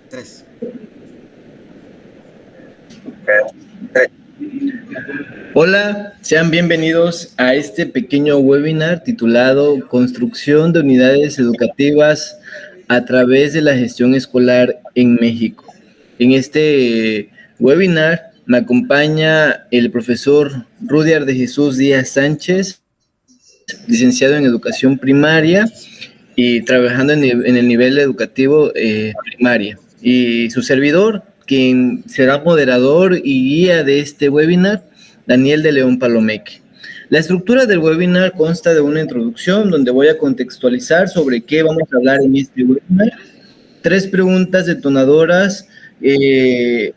Tres. Hola, sean bienvenidos a este pequeño webinar titulado Construcción de unidades educativas a través de la gestión escolar en México. En este webinar me acompaña el profesor Rudyard de Jesús Díaz Sánchez, licenciado en educación primaria y trabajando en el nivel educativo primaria. Y su servidor, quien será moderador y guía de este webinar, Daniel de León Palomeque. La estructura del webinar consta de una introducción donde voy a contextualizar sobre qué vamos a hablar en este webinar, 3 preguntas detonadoras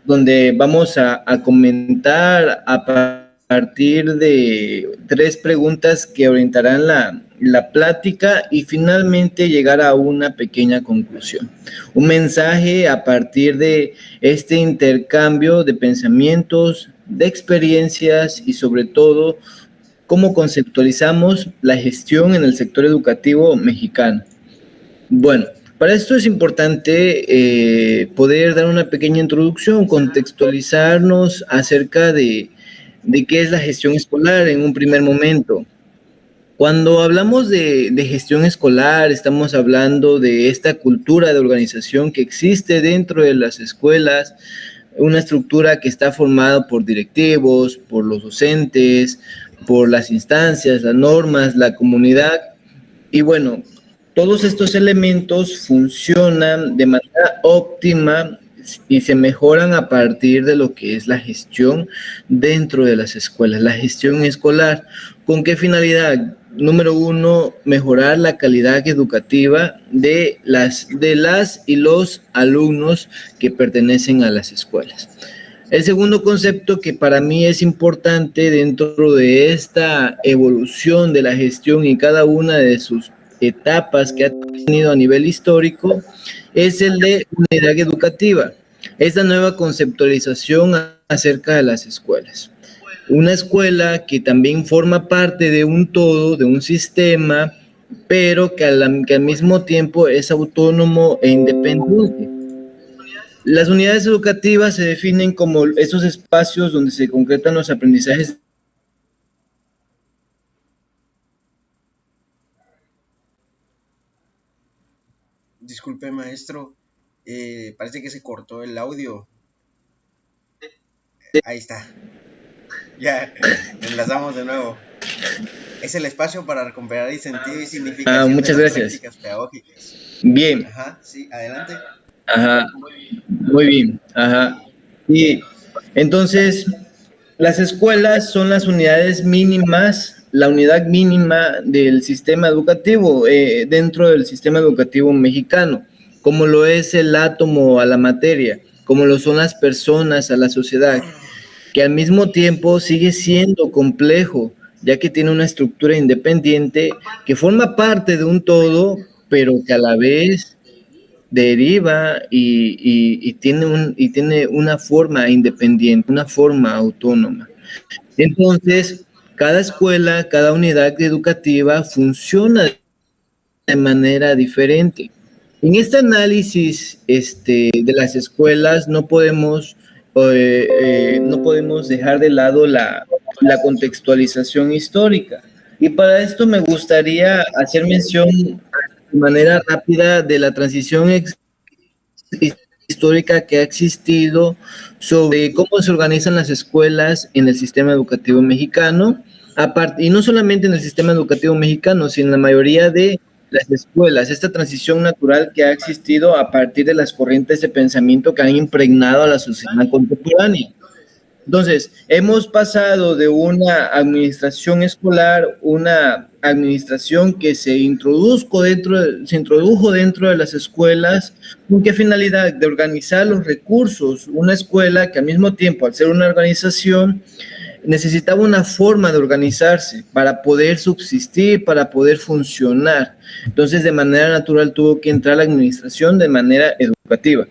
donde vamos a comentar a partir de 3 preguntas que orientarán la plática y finalmente llegar a una pequeña conclusión. Un mensaje a partir de este intercambio de pensamientos, de experiencias y sobre todo cómo conceptualizamos la gestión en el sector educativo mexicano. Bueno, para esto es importante poder dar una pequeña introducción, contextualizarnos acerca de qué es la gestión escolar en un primer momento. Cuando hablamos de gestión escolar, estamos hablando de esta cultura de organización que existe dentro de las escuelas, una estructura que está formada por directivos, por los docentes, por las instancias, las normas, la comunidad. Y bueno, todos estos elementos funcionan de manera óptima y se mejoran a partir de lo que es la gestión dentro de las escuelas, la gestión escolar. ¿Con qué finalidad? Número 1, mejorar la calidad educativa de las y los alumnos que pertenecen a las escuelas. El segundo concepto que para mí es importante dentro de esta evolución de la gestión y cada una de sus etapas que ha tenido a nivel histórico es el de unidad educativa. Esta nueva conceptualización acerca de las escuelas. Una escuela que también forma parte de un todo, de un sistema, pero que al mismo tiempo es autónomo e independiente. Las unidades educativas se definen como esos espacios donde se concretan los aprendizajes. Disculpe, maestro. Parece que se cortó el audio. Ahí está. Ya, enlazamos de nuevo. Es el espacio para recuperar el sentido y significación Muchas de las gracias. prácticas pedagógicas. Bien. Ajá, sí, adelante. Ajá, muy bien. Ajá. Y entonces, las escuelas son las unidades mínimas, la unidad mínima del sistema educativo, dentro del sistema educativo mexicano, como lo es el átomo a la materia, como lo son las personas a la sociedad, que al mismo tiempo sigue siendo complejo, ya que tiene una estructura independiente que forma parte de un todo, pero que a la vez deriva y tiene una forma independiente, una forma autónoma. Entonces, cada escuela, cada unidad educativa funciona de manera diferente. En este análisis de las escuelas no podemos dejar de lado la contextualización histórica. Y para esto me gustaría hacer mención de manera rápida de la transición histórica que ha existido sobre cómo se organizan las escuelas en el sistema educativo mexicano, y no solamente en el sistema educativo mexicano, sino en la mayoría de las escuelas, esta transición natural que ha existido a partir de las corrientes de pensamiento que han impregnado a la sociedad contemporánea. Entonces, hemos pasado de una administración escolar, una administración que se introdujo dentro de las escuelas. ¿Con qué finalidad? De organizar los recursos. Una escuela que al mismo tiempo, al ser una organización, necesitaba una forma de organizarse para poder subsistir, para poder funcionar. Entonces, de manera natural tuvo que entrar la administración de manera educativa.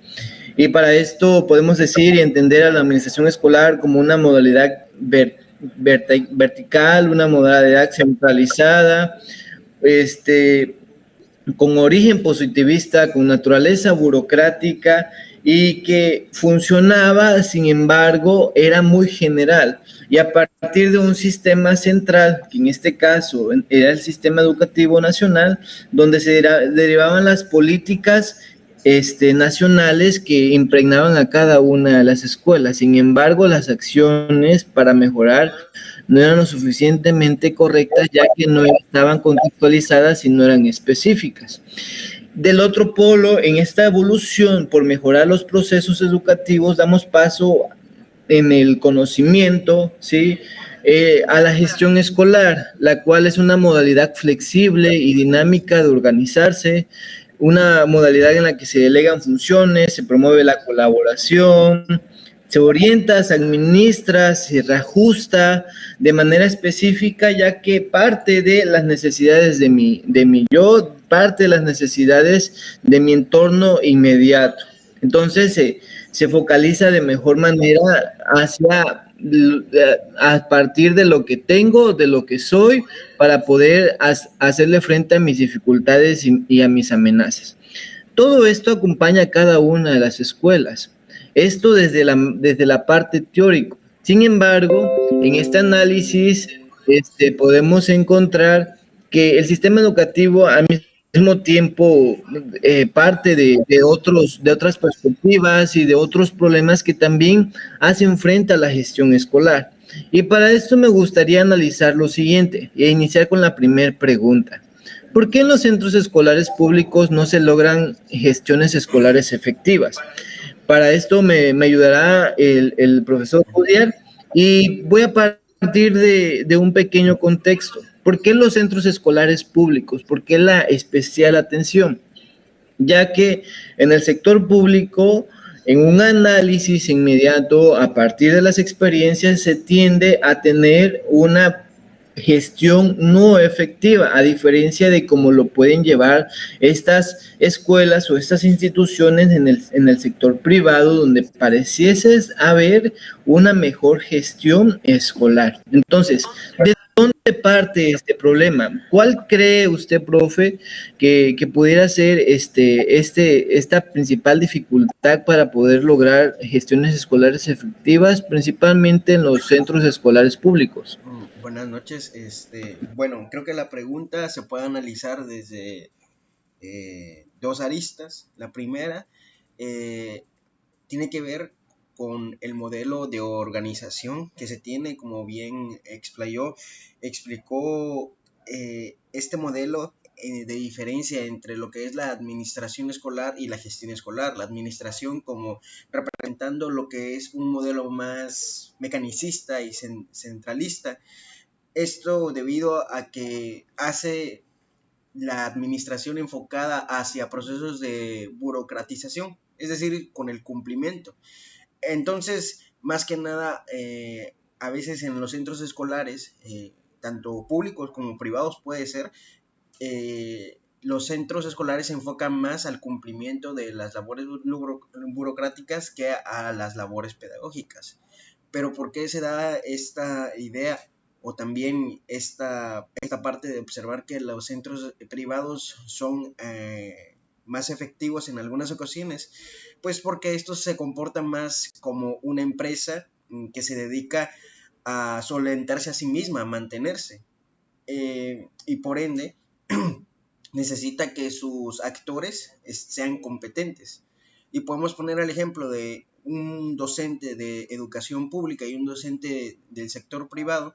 Y para esto podemos decir y entender a la administración escolar como una modalidad vertical, una modalidad centralizada, con origen positivista, con naturaleza burocrática y que funcionaba, sin embargo, era muy general. Y a partir de un sistema central, que en este caso era el sistema educativo nacional, donde se derivaban las políticas nacionales que impregnaban a cada una de las escuelas. Sin embargo, las acciones para mejorar no eran lo suficientemente correctas, ya que no estaban contextualizadas y no eran específicas. Del otro polo, en esta evolución por mejorar los procesos educativos, damos paso en el conocimiento, ¿sí? A la gestión escolar, la cual es una modalidad flexible y dinámica de organizarse, una modalidad en la que se delegan funciones, se promueve la colaboración, se orienta, se administra, se reajusta de manera específica, ya que parte de las necesidades de mi yo, parte de las necesidades de mi entorno inmediato. Entonces, se focaliza de mejor manera hacia a partir de lo que tengo, de lo que soy, para poder hacerle frente a mis dificultades y a mis amenazas. Todo esto acompaña a cada una de las escuelas. Esto desde la parte teórica. Sin embargo, en este análisis podemos encontrar que el sistema educativo al mismo tiempo parte de otras perspectivas y de otros problemas que también hacen frente a la gestión escolar. Y para esto me gustaría analizar lo siguiente e iniciar con la primera pregunta. ¿Por qué en los centros escolares públicos no se logran gestiones escolares efectivas? Para esto me ayudará el profesor Judier y voy a partir de un pequeño contexto. ¿Por qué los centros escolares públicos? ¿Por qué la especial atención? Ya que en el sector público, en un análisis inmediato a partir de las experiencias, se tiende a tener una gestión no efectiva, a diferencia de cómo lo pueden llevar estas escuelas o estas instituciones en el sector privado, donde pareciese haber una mejor gestión escolar. Entonces, ¿de dónde parte este problema? ¿Cuál cree usted, profe, que pudiera ser esta principal dificultad para poder lograr gestiones escolares efectivas, principalmente en los centros escolares públicos? Buenas noches. Bueno, creo que la pregunta se puede analizar desde dos aristas. La primera eh, tiene que ver con el modelo de organización que se tiene, como bien explicó este modelo de diferencia entre lo que es la administración escolar y la gestión escolar. La administración como representando lo que es un modelo más mecanicista y centralista. Esto debido a que hace la administración enfocada hacia procesos de burocratización, es decir, con el cumplimiento. Entonces, más que nada, a veces en los centros escolares, tanto públicos como privados puede ser, los centros escolares se enfocan más al cumplimiento de las labores burocráticas que a las labores pedagógicas. Pero ¿por qué se da esta idea o también esta parte de observar que los centros privados son más efectivos en algunas ocasiones? Pues porque estos se comportan más como una empresa que se dedica a solventarse a sí misma, a mantenerse. Y por ende necesita que sus actores sean competentes. Y podemos poner el ejemplo de un docente de educación pública y un docente del sector privado.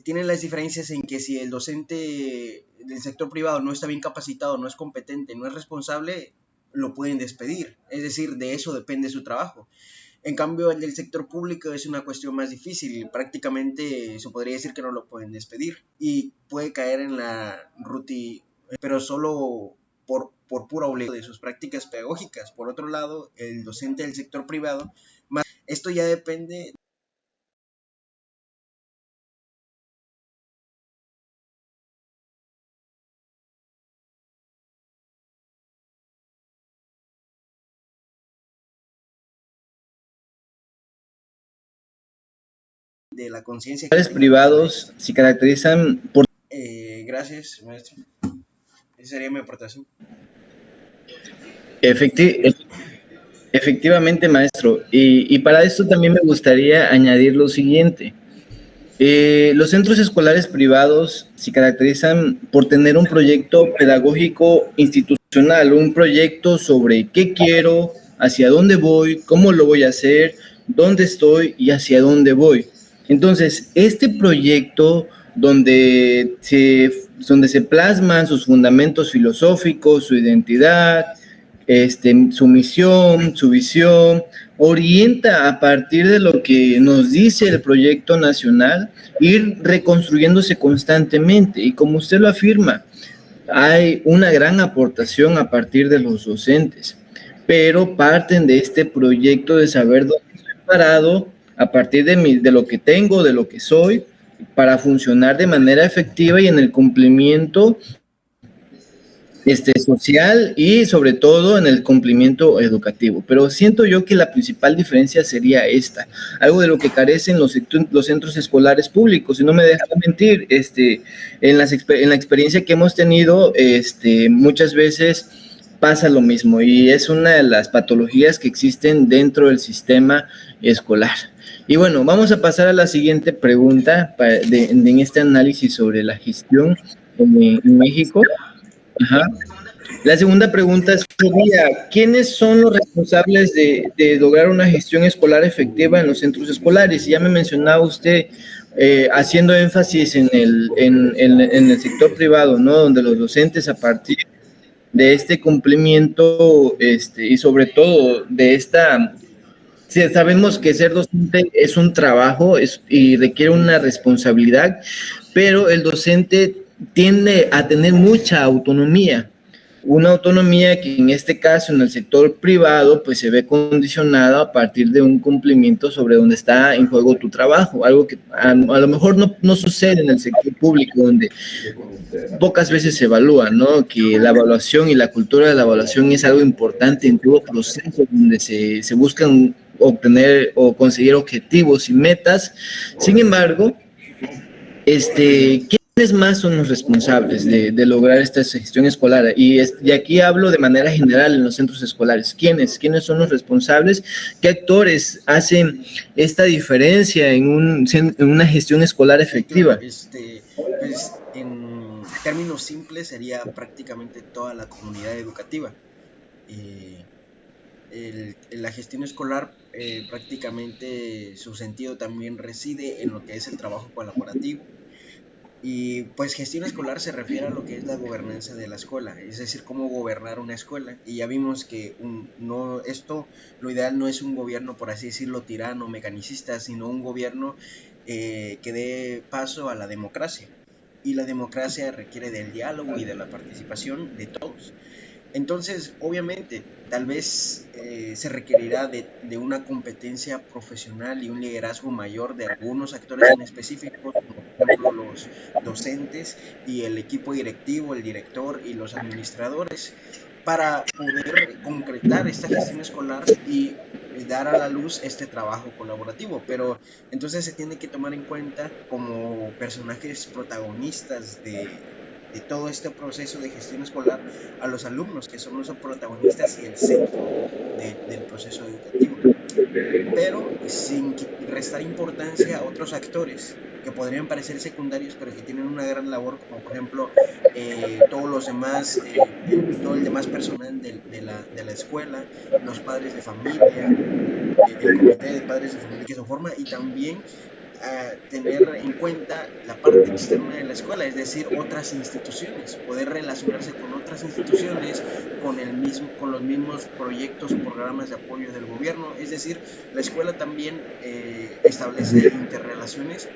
Tienen las diferencias en que si el docente del sector privado no está bien capacitado, no es competente, no es responsable, lo pueden despedir. Es decir, de eso depende su trabajo. En cambio, el del sector público es una cuestión más difícil. Prácticamente se podría decir que no lo pueden despedir y puede caer en la rutina, pero solo por pura obligación de sus prácticas pedagógicas. Por otro lado, el docente del sector privado, esto ya depende de la conciencia que Los tengan cada privados se caracterizan por gracias, maestro. Esa sería mi aportación. Efecti- Efectivamente, maestro. Y para esto también me gustaría añadir lo siguiente. Los centros escolares privados se caracterizan por tener un proyecto pedagógico institucional, un proyecto sobre qué quiero, hacia dónde voy, cómo lo voy a hacer, dónde estoy y hacia dónde voy. Entonces, este proyecto donde se plasman sus fundamentos filosóficos, su identidad, su misión, su visión, orienta a partir de lo que nos dice el proyecto nacional, ir reconstruyéndose constantemente. Y como usted lo afirma, hay una gran aportación a partir de los docentes, pero parten de este proyecto de saber dónde estoy parado, a partir de lo que tengo, de lo que soy, para funcionar de manera efectiva y en el cumplimiento social y sobre todo en el cumplimiento educativo. Pero siento yo que la principal diferencia sería esta, algo de lo que carecen los centros escolares públicos. Y no me deja mentir, en la experiencia que hemos tenido, muchas veces pasa lo mismo y es una de las patologías que existen dentro del sistema escolar. Y bueno, vamos a pasar a la siguiente pregunta en este análisis sobre la gestión en México. Ajá. La segunda pregunta sería, ¿quiénes son los responsables de lograr una gestión escolar efectiva en los centros escolares? Ya me mencionaba usted, haciendo énfasis en el sector privado, ¿no? Donde los docentes, a partir de este cumplimiento, y sobre todo de esta... Sí, sabemos que ser docente es un trabajo y requiere una responsabilidad, pero el docente tiende a tener mucha autonomía, una autonomía que en este caso en el sector privado pues se ve condicionada a partir de un cumplimiento sobre donde está en juego tu trabajo, algo que a lo mejor no sucede en el sector público, donde pocas veces se evalúa, ¿no? Que la evaluación y la cultura de la evaluación es algo importante en todo proceso donde se buscan obtener o conseguir objetivos y metas. Sin embargo, ¿quiénes más son los responsables de lograr esta gestión escolar? Y aquí hablo de manera general en los centros escolares. ¿Quiénes son los responsables? ¿Qué actores hacen esta diferencia en una gestión escolar Sí, claro, efectiva? pues en términos simples sería prácticamente toda la comunidad educativa. Eh, la gestión escolar, prácticamente su sentido también reside en lo que es el trabajo colaborativo. Y pues gestión escolar se refiere a lo que es la gobernanza de la escuela, es decir, cómo gobernar una escuela. Y ya vimos que lo ideal no es un gobierno, por así decirlo, tirano, mecanicista, sino un gobierno que dé paso a la democracia. Y la democracia requiere del diálogo y de la participación de todos. Entonces, obviamente, tal vez se requerirá de una competencia profesional y un liderazgo mayor de algunos actores en específico, como por ejemplo los docentes y el equipo directivo, el director y los administradores, para poder concretar esta gestión escolar y dar a la luz este trabajo colaborativo. Pero entonces se tiene que tomar en cuenta como personajes protagonistas de todo este proceso de gestión escolar a los alumnos, que son los protagonistas y el centro del proceso educativo, pero sin restar importancia a otros actores que podrían parecer secundarios, pero que tienen una gran labor, como por ejemplo todos los demás, todo el demás personal de la escuela, los padres de familia, el comité de padres de familia que se forma, y también a tener en cuenta la parte externa de la escuela, es decir, otras instituciones, poder relacionarse con otras instituciones, con los mismos proyectos o programas de apoyo del gobierno. Es decir, la escuela también establece interrelaciones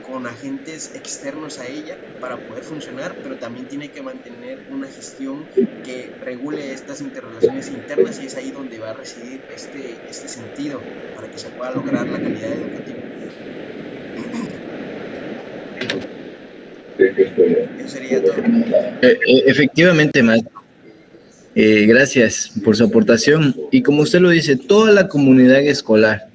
con agentes externos a ella para poder funcionar, pero también tiene que mantener una gestión que regule estas interrelaciones internas, y es ahí donde va a residir este sentido para que se pueda lograr la calidad educativa. Eso sería todo. Efectivamente, maestro. Gracias por su aportación. Y como usted lo dice, toda la comunidad escolar,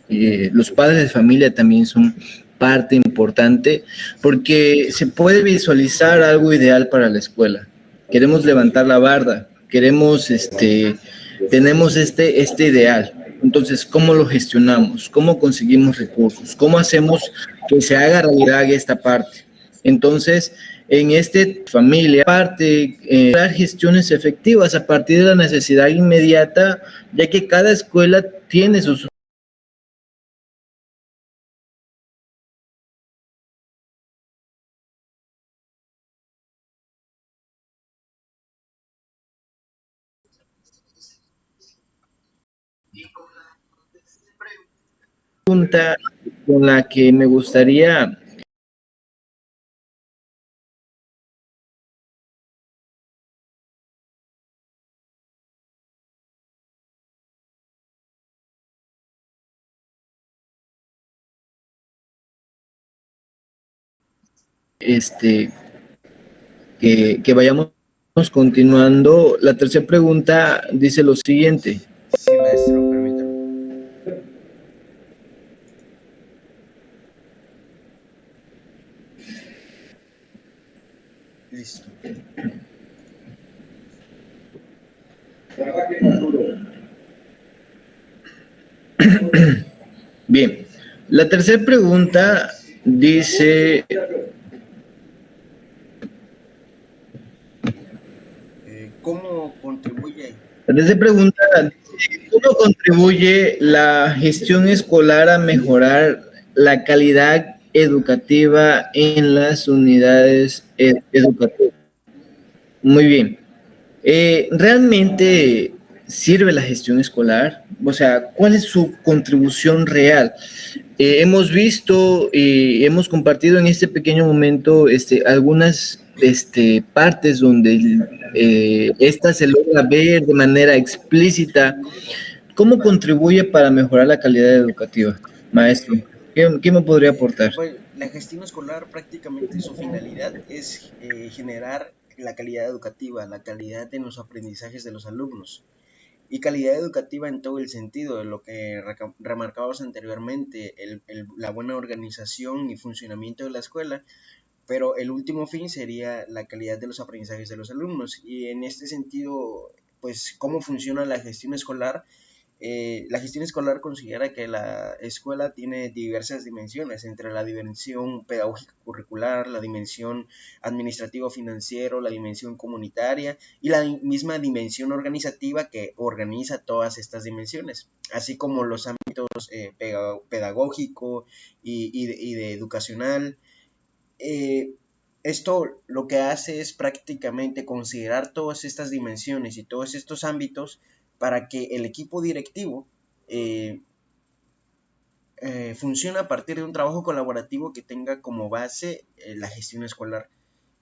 los padres de familia también son parte importante porque se puede visualizar algo ideal para la escuela. queremos levantar la barda, queremos, tenemos este ideal. Entonces, ¿cómo lo gestionamos? ¿Cómo conseguimos recursos? ¿Cómo hacemos que se haga realidad esta parte? Entonces, en este familia, parte, dar gestiones efectivas a partir de la necesidad inmediata, ya que cada escuela tiene sus pregunta con la que me gustaría este, que vayamos continuando. La tercera pregunta dice lo siguiente. Sí, maestro, permítame. Listo. Bien, la tercera pregunta dice, ¿Cómo contribuye? la tercera pregunta dice, ¿cómo contribuye la gestión escolar a mejorar la calidad educativa en las unidades educativas? Muy bien. ¿Realmente sirve la gestión escolar? O sea, ¿cuál es su contribución real? Hemos visto y hemos compartido en este pequeño momento algunas partes donde esta se logra ver de manera explícita. ¿Cómo contribuye para mejorar la calidad educativa, maestro? ¿Qué me podría aportar? Pues la gestión escolar prácticamente su finalidad es generar la calidad educativa, la calidad en los aprendizajes de los alumnos. Y calidad educativa en todo el sentido de lo que remarcábamos anteriormente, la buena organización y funcionamiento de la escuela, pero el último fin sería la calidad de los aprendizajes de los alumnos. Y en este sentido, pues, ¿cómo funciona la gestión escolar? La gestión escolar considera que la escuela tiene diversas dimensiones, entre la dimensión pedagógica curricular, la dimensión administrativo-financiero, la dimensión comunitaria y la misma dimensión organizativa que organiza todas estas dimensiones, así como los ámbitos pedagógico y de educacional. Eh, Esto lo que hace es prácticamente considerar todas estas dimensiones y todos estos ámbitos para que el equipo directivo eh, funcione a partir de un trabajo colaborativo que tenga como base la gestión escolar.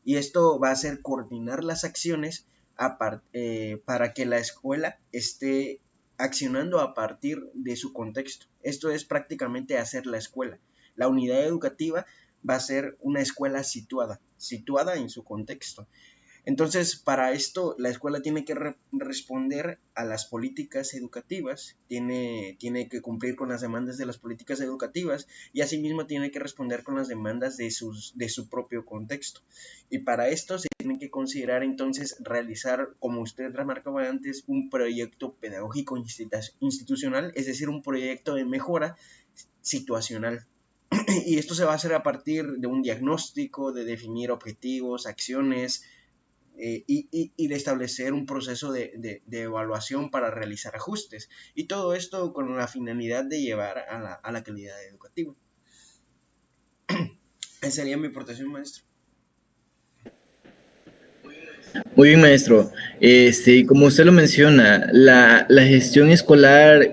Y esto va a ser coordinar las acciones para que la escuela esté accionando a partir de su contexto. Esto es prácticamente hacer la escuela. La unidad educativa va a ser una escuela situada en su contexto. Entonces, para esto, la escuela tiene que responder a las políticas educativas, tiene que cumplir con las demandas de las políticas educativas y asimismo tiene que responder con las demandas de su propio contexto. Y para esto se tiene que considerar entonces realizar, como usted remarcaba antes, un proyecto pedagógico institucional, es decir, un proyecto de mejora situacional. Y esto se va a hacer a partir de un diagnóstico, de definir objetivos, acciones, y de establecer un proceso de evaluación para realizar ajustes. Y todo esto con la finalidad de llevar a la calidad educativa. Esa sería mi aportación, maestro. Muy bien, maestro. Como usted lo menciona, la gestión escolar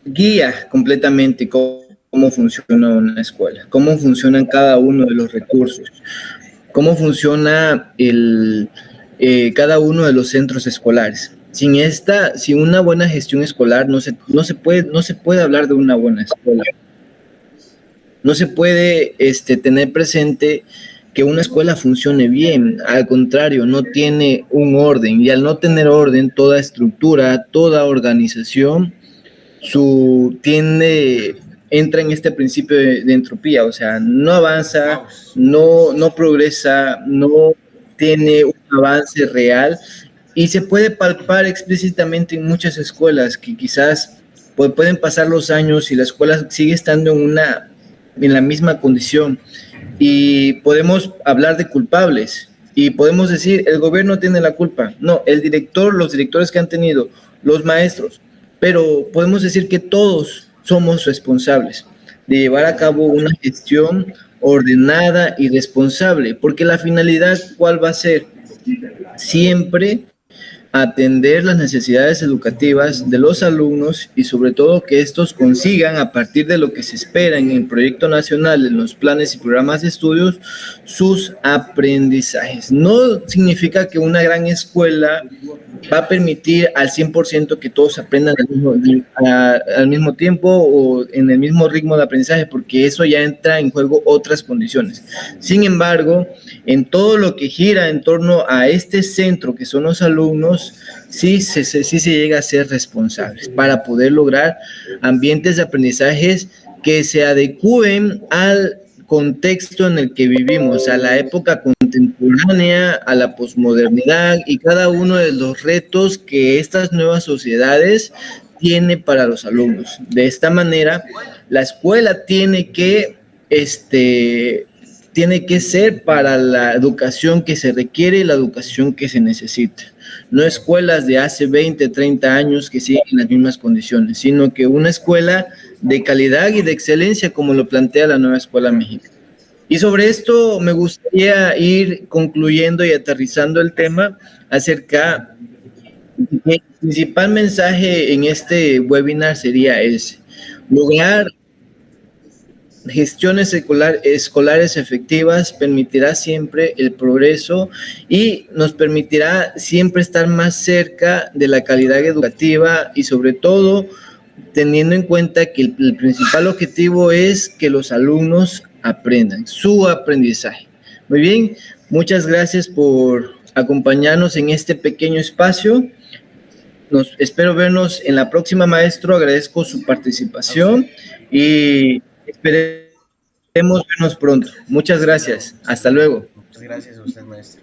guía completamente cómo funciona una escuela, cómo funcionan cada uno de los recursos, cómo funciona cada uno de los centros escolares. Sin una buena gestión escolar, no se puede hablar de una buena escuela. No se puede tener presente que una escuela funcione bien, al contrario, no tiene un orden, y al no tener orden, toda estructura, toda organización, tiende entra en este principio de entropía, o sea, no avanza, Caos. no progresa, no tiene un avance real y se puede palpar explícitamente en muchas escuelas que quizás pueden pasar los años y la escuela sigue estando en la misma condición y podemos hablar de culpables y podemos decir el gobierno tiene la culpa, no, el director, los directores que han tenido, los maestros, pero podemos decir que todos somos responsables de llevar a cabo una gestión ordenada y responsable, porque la finalidad, ¿cuál va a ser? Siempre atender las necesidades educativas de los alumnos y sobre todo que estos consigan a partir de lo que se espera en el proyecto nacional, en los planes y programas de estudios, sus aprendizajes. No significa que una gran escuela va a permitir al 100% que todos aprendan al mismo tiempo o en el mismo ritmo de aprendizaje, porque eso ya entra en juego otras condiciones. Sin embargo, en todo lo que gira en torno a este centro que son los alumnos, sí se llega a ser responsables para poder lograr ambientes de aprendizajes que se adecúen al contexto en el que vivimos, a la época contemporánea, a la posmodernidad y cada uno de los retos que estas nuevas sociedades tiene para los alumnos. De esta manera, la escuela tiene que ser para la educación que se requiere y la educación que se necesita. No escuelas de hace 20, 30 años que siguen en las mismas condiciones, sino que una escuela de calidad y de excelencia como lo plantea la nueva escuela mexicana. Y sobre esto me gustaría ir concluyendo y aterrizando el tema acerca el principal mensaje en este webinar sería ese: lograr gestiones escolares efectivas permitirá siempre el progreso y nos permitirá siempre estar más cerca de la calidad educativa y sobre todo teniendo en cuenta que el principal objetivo es que los alumnos aprendan, su aprendizaje. Muy bien, muchas gracias por acompañarnos en este pequeño espacio. Espero vernos en la próxima, maestro. Agradezco su participación y esperemos vernos pronto. Muchas gracias. Hasta luego. Muchas gracias a usted, maestro.